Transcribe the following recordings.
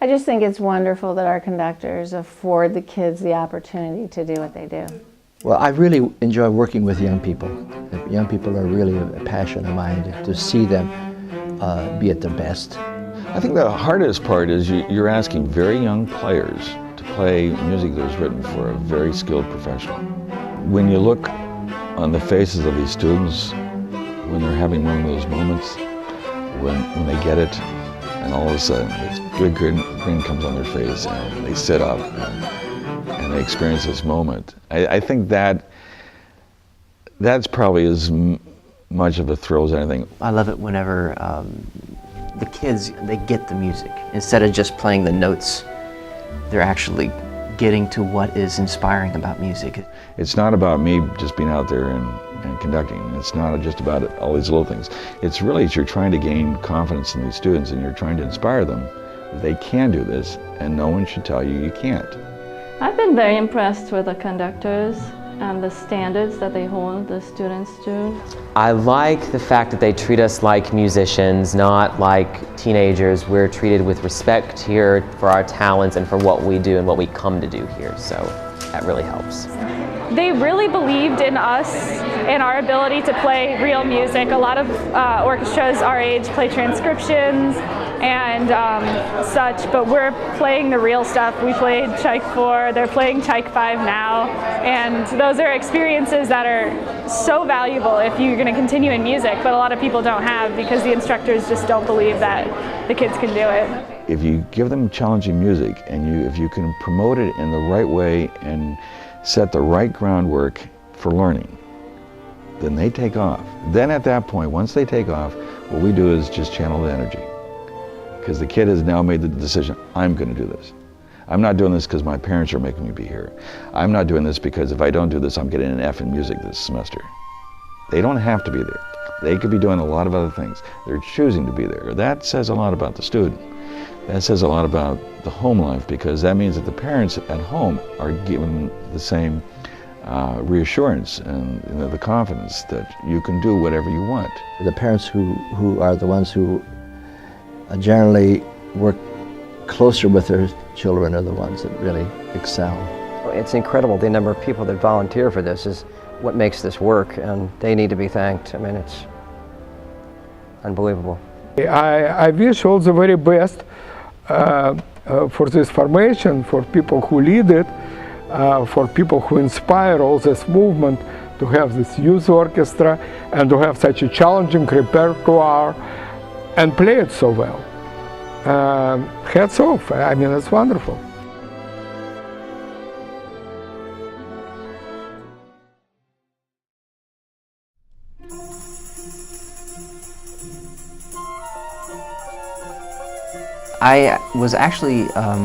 I just think it's wonderful that our conductors afford the kids the opportunity to do what they do. Well, I really enjoy working with young people. Young people are really a passion of mine to see them be at their best. I think the hardest part is you're asking very young players to play music that was written for a very skilled professional. When you look on the faces of these students, when they're having one of those moments, when they get it, and all of a sudden this big grin comes on their face and they sit up and they experience this moment. I think that's probably as much of a thrill as anything. I love it whenever the kids, they get the music. Instead of just playing the notes, they're actually getting to what is inspiring about music. It's not about me just being out there and conducting. It's not just about all these little things. It's really, you're trying to gain confidence in these students and you're trying to inspire them that they can do this and no one should tell you you can't. I've been very impressed with the conductors and the standards that they hold the students to. I like the fact that they treat us like musicians, not like teenagers. We're treated with respect here for our talents and for what we do and what we come to do here, so that really helps. They really believed in us and our ability to play real music. A lot of orchestras our age play transcriptions and such, but we're playing the real stuff. We played Tchaik 4, they're playing Tchaik 5 now, and those are experiences that are so valuable if you're going to continue in music, but a lot of people don't have because the instructors just don't believe that the kids can do it. If you give them challenging music and if you can promote it in the right way and set the right groundwork for learning, then they take off. Then at that point, once they take off, what we do is just channel the energy. Because the kid has now made the decision, I'm going to do this. I'm not doing this because my parents are making me be here. I'm not doing this because if I don't do this, I'm getting an F in music this semester. They don't have to be there. They could be doing a lot of other things. They're choosing to be there. That says a lot about the student. That says a lot about the home life, because that means that the parents at home are given the same reassurance and the confidence that you can do whatever you want. The parents who are the ones who generally work closer with their children are the ones that really excel. It's incredible the number of people that volunteer for this is what makes this work, and they need to be thanked. I mean, it's unbelievable. I wish all the very best for this formation, for people who lead it, for people who inspire all this movement, to have this youth orchestra and to have such a challenging repertoire and play it so well. Hats off. I mean, it's wonderful. I was actually a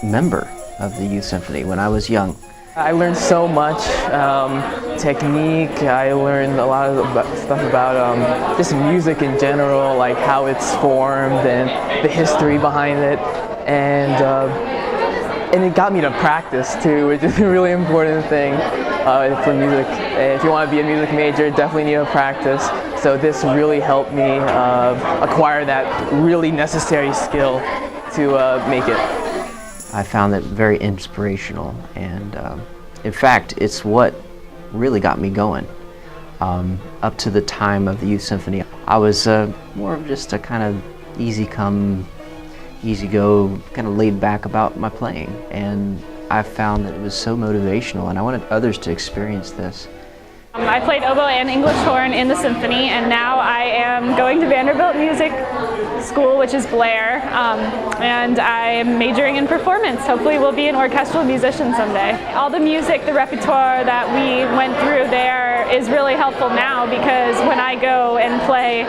member of the Youth Symphony when I was young. I learned so much technique. I learned a lot of stuff about just music in general, like how it's formed and the history behind it, and it got me to practice too, which is a really important thing for music. If you want to be a music major, definitely need to practice. So this really helped me acquire that really necessary skill to make it. I found it very inspirational, and in fact, it's what really got me going. Up to the time of the Youth Symphony, I was more of just a kind of easy come, easy go, kind of laid back about my playing, and I found that it was so motivational, and I wanted others to experience this. I played oboe and English horn in the symphony, and now I am going to Vanderbilt Music School, which is Blair, and I'm majoring in performance. Hopefully we'll be an orchestral musician someday. All the music, the repertoire that we went through there is really helpful now, because when I go and play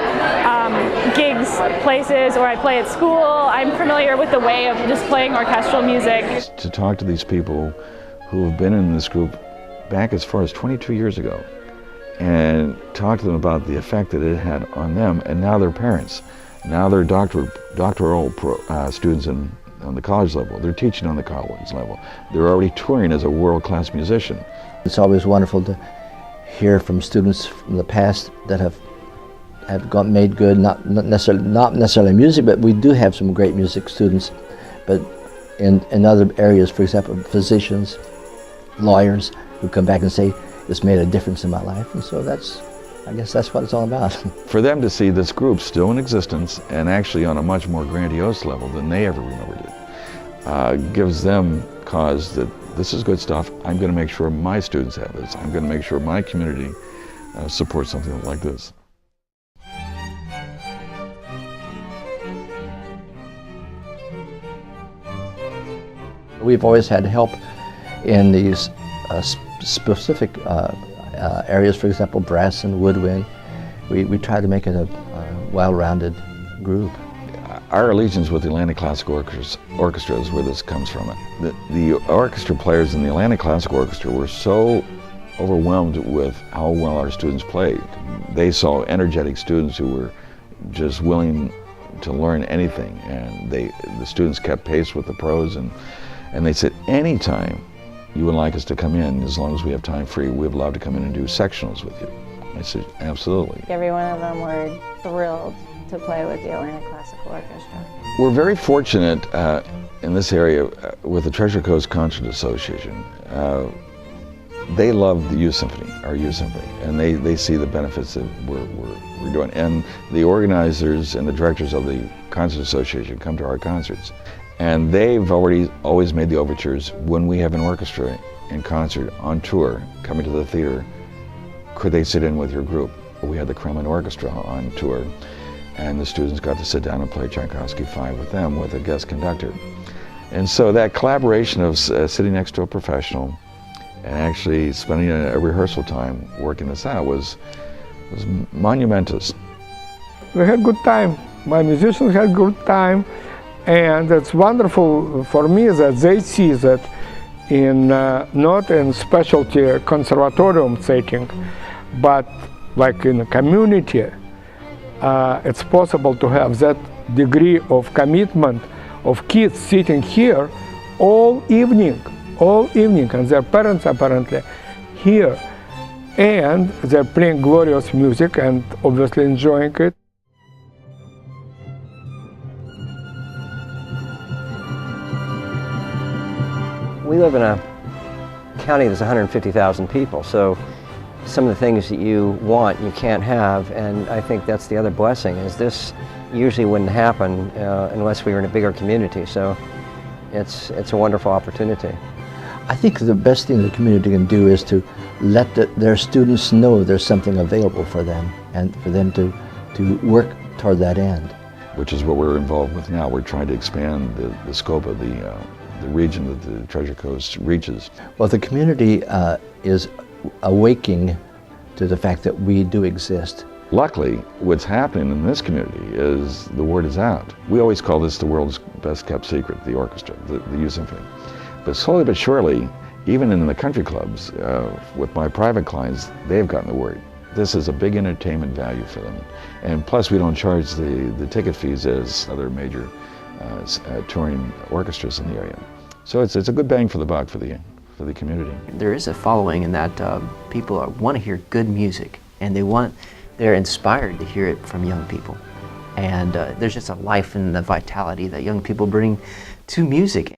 gigs, places, or I play at school, I'm familiar with the way of just playing orchestral music. To talk to these people who have been in this group back as far as 22 years ago, and talk to them about the effect that it had on them, and now they're parents. Now they're doctoral students on the college level. They're teaching on the college level. They're already touring as a world-class musician. It's always wonderful to hear from students from the past that have have made good, not necessarily music, but we do have some great music students, but in other areas, for example, physicians, lawyers, who come back and say, it's made a difference in my life. And so I guess that's what it's all about. For them to see this group still in existence and actually on a much more grandiose level than they ever remembered it, gives them cause that this is good stuff. I'm going to make sure my students have this. I'm going to make sure my community supports something like this. We've always had help in these specific areas, for example, brass and woodwind. We try to make it a well-rounded group. Our allegiance with the Atlantic Classical Orchestra is where this comes from. The orchestra players in the Atlantic Classical Orchestra were so overwhelmed with how well our students played. They saw energetic students who were just willing to learn anything, and the students kept pace with the pros, and they said, anytime you would like us to come in, as long as we have time free, we'd love to come in and do sectionals with you. I said, absolutely. Every one of them were thrilled to play with the Atlantic Classical Orchestra. We're very fortunate in this area with the Treasure Coast Concert Association. They love the Youth Symphony, our Youth Symphony, and they see the benefits that we're doing. And the organizers and the directors of the Concert Association come to our concerts. And they've always made the overtures when we have an orchestra in concert on tour coming to the theater. Could they sit in with your group? We had the Kremlin Orchestra on tour, and the students got to sit down and play Tchaikovsky 5 with them with a guest conductor. And so that collaboration of sitting next to a professional and actually spending a rehearsal time working this out was monumentous. We had good time. My musicians had good time. And it's wonderful for me that they see that in not in specialty conservatorium setting, but like in a community, it's possible to have that degree of commitment of kids sitting here all evening, and their parents apparently here, and they're playing glorious music and obviously enjoying it. We live in a county that's 150,000 people, so some of the things that you want, you can't have, and I think that's the other blessing, is this usually wouldn't happen unless we were in a bigger community, so it's a wonderful opportunity. I think the best thing the community can do is to let their students know there's something available for them, and for them to work toward that end. Which is what we're involved with now. We're trying to expand the scope of the region that the Treasure Coast reaches. Well, the community is awaking to the fact that we do exist. Luckily, what's happening in this community is the word is out. We always call this the world's best kept secret, the orchestra, the Youth Symphony. But slowly but surely, even in the country clubs, with my private clients, they've gotten the word. This is a big entertainment value for them. And plus, we don't charge the ticket fees as other major touring orchestras in the area. So it's a good bang for the buck for the community. There is a following in that people want to hear good music, and they're inspired to hear it from young people. And there's just a life and the vitality that young people bring to music.